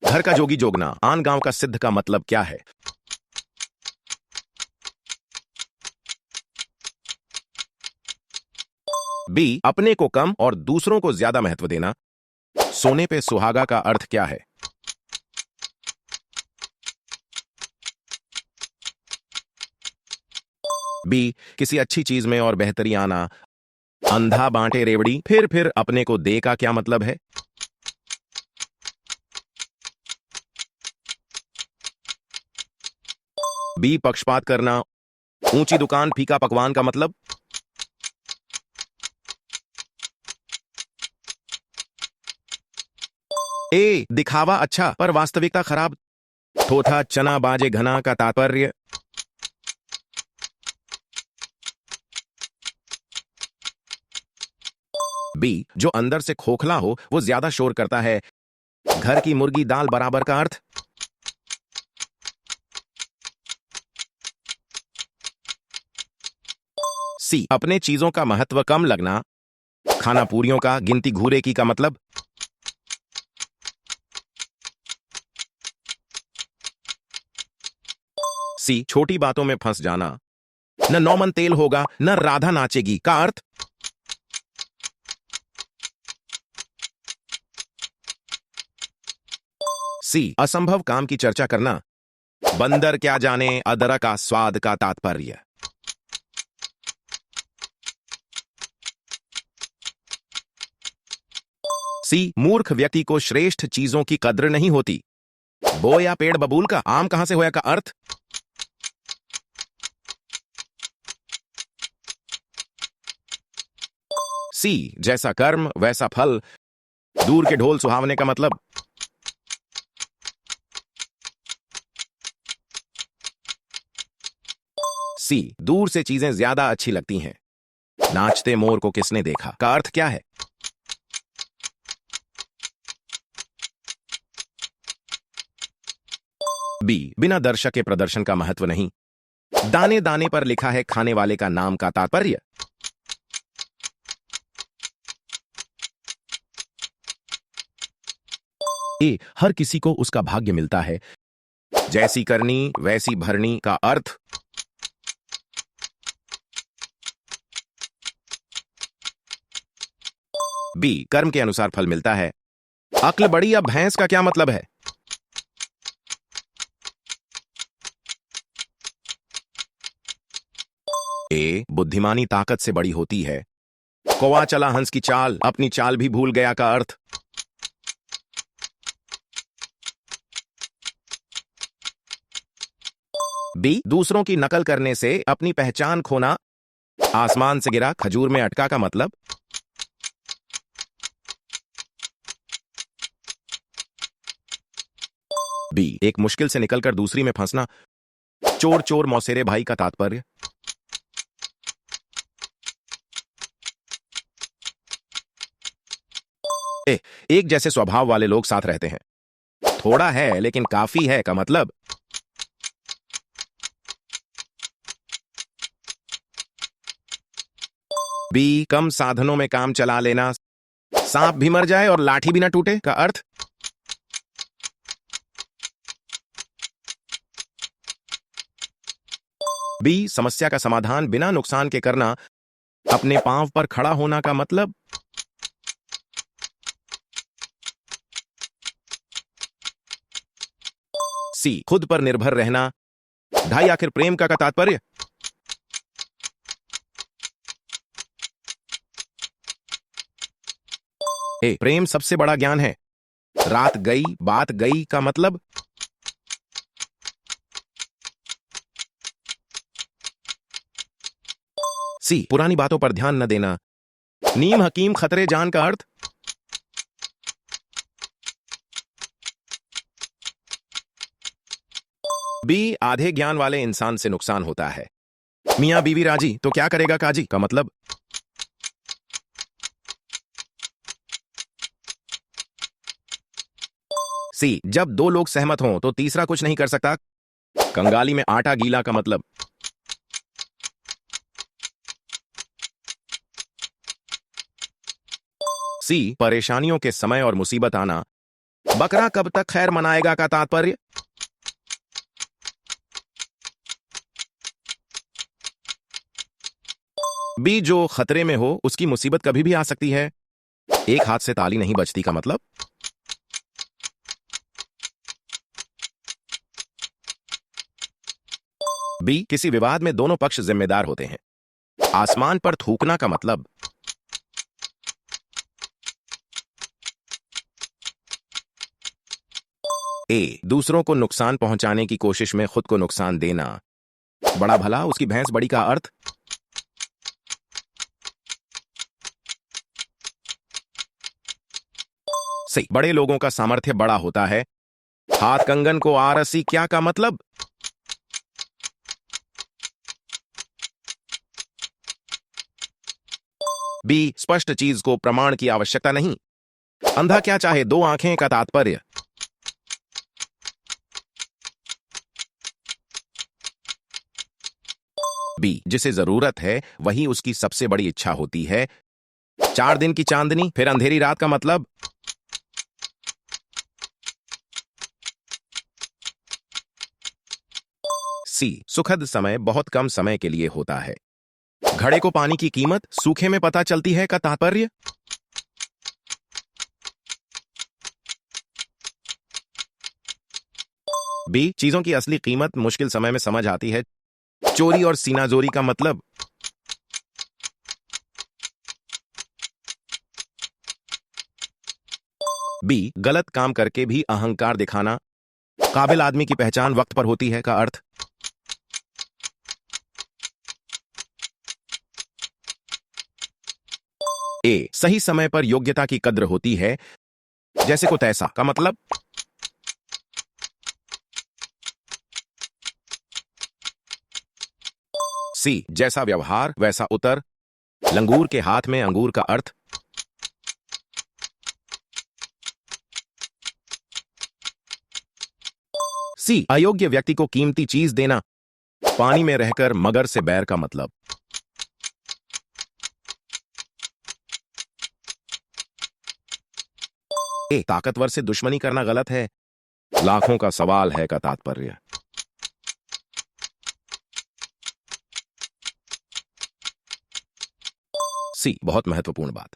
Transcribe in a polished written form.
घर का जोगी जोगना आन गांव का सिद्ध का मतलब क्या है? बी, अपने को कम और दूसरों को ज्यादा महत्व देना। सोने पे सुहागा का अर्थ क्या है? बी, किसी अच्छी चीज में और बेहतरी आना। अंधा बांटे रेवड़ी फिर अपने को दे का क्या मतलब है? बी, पक्षपात करना। ऊंची दुकान फीका पकवान का मतलब? ए, दिखावा अच्छा पर वास्तविकता खराब। थोथा चना बाजे घना का तात्पर्य? बी, जो अंदर से खोखला हो वो ज्यादा शोर करता है। घर की मुर्गी दाल बराबर का अर्थ? सी, अपने चीजों का महत्व कम लगना। खाना पूरियों का गिनती घूरे की का मतलब? सी, छोटी बातों में फंस जाना। न नौमन तेल होगा न राधा नाचेगी का अर्थ? सी, असंभव काम की चर्चा करना। बंदर क्या जाने अदरक का स्वाद का तात्पर्य? सी, मूर्ख व्यक्ति को श्रेष्ठ चीजों की कद्र नहीं होती। बो या पेड़ बबूल का आम कहां से होया का अर्थ? सी, जैसा कर्म वैसा फल। दूर के ढोल सुहावने का मतलब? सी, दूर से चीजें ज्यादा अच्छी लगती हैं। नाचते मोर को किसने देखा का अर्थ क्या है? बी, बिना दर्शक के प्रदर्शन का महत्व नहीं। दाने दाने पर लिखा है खाने वाले का नाम का तात्पर्य? ए, हर किसी को उसका भाग्य मिलता है। जैसी करनी वैसी भरनी का अर्थ? बी, कर्म के अनुसार फल मिलता है। अक्ल बड़ी या भैंस का क्या मतलब है? ए, बुद्धिमानी ताकत से बड़ी होती है। कौवा चला हंस की चाल अपनी चाल भी भूल गया का अर्थ? बी, दूसरों की नकल करने से अपनी पहचान खोना। आसमान से गिरा खजूर में अटका का मतलब? बी, एक मुश्किल से निकलकर दूसरी में फंसना। चोर चोर मौसेरे भाई का तात्पर्य? ए, एक जैसे स्वभाव वाले लोग साथ रहते हैं। थोड़ा है लेकिन काफी है का मतलब? बी, कम साधनों में काम चला लेना। सांप भी मर जाए और लाठी भी ना टूटे का अर्थ? बी, समस्या का समाधान बिना नुकसान के करना। अपने पांव पर खड़ा होना का मतलब? सी, खुद पर निर्भर रहना। ढाई आखिर प्रेम का तात्पर्य? ए, प्रेम सबसे बड़ा ज्ञान है। रात गई बात गई का मतलब? सी, पुरानी बातों पर ध्यान न देना। नीम हकीम खतरे जान का अर्थ? बी, आधे ज्ञान वाले इंसान से नुकसान होता है। मियां बीवी राजी तो क्या करेगा काजी का मतलब? सी, जब दो लोग सहमत हों तो तीसरा कुछ नहीं कर सकता। कंगाली में आटा गीला का मतलब? सी, परेशानियों के समय और मुसीबत आना। बकरा कब तक खैर मनाएगा का तात्पर्य। बी जो खतरे में हो उसकी मुसीबत कभी भी आ सकती है। एक हाथ से ताली नहीं बजती का मतलब। बी किसी विवाद में दोनों पक्ष जिम्मेदार होते हैं। आसमान पर थूकना का मतलब। ए दूसरों को नुकसान पहुंचाने की कोशिश में खुद को नुकसान देना। बड़ा भला उसकी भैंस बड़ी का अर्थ। सही बड़े लोगों का सामर्थ्य बड़ा होता है। हाथ कंगन को आरसी क्या का मतलब। बी स्पष्ट चीज को प्रमाण की आवश्यकता नहीं। अंधा क्या चाहे दो आंखें का तात्पर्य। बी जिसे जरूरत है वही उसकी सबसे बड़ी इच्छा होती है। 4 दिन की चांदनी फिर अंधेरी रात का मतलब। सी सुखद समय बहुत कम समय के लिए होता है। घड़े को पानी की कीमत सूखे में पता चलती है का तात्पर्य। बी चीजों की असली कीमत मुश्किल समय में समझ आती है। चोरी और सीनाजोरी का मतलब। बी गलत काम करके भी अहंकार दिखाना। काबिल आदमी की पहचान वक्त पर होती है का अर्थ। ए सही समय पर योग्यता की कद्र होती है। जैसे को तैसा का मतलब। सी जैसा व्यवहार वैसा उत्तर। लंगूर के हाथ में अंगूर का अर्थ। सी अयोग्य व्यक्ति को कीमती चीज देना। पानी में रहकर मगर से बैर का मतलब। ए ताकतवर से दुश्मनी करना गलत है। लाखों का सवाल है का तात्पर्य। सी बहुत महत्वपूर्ण बात।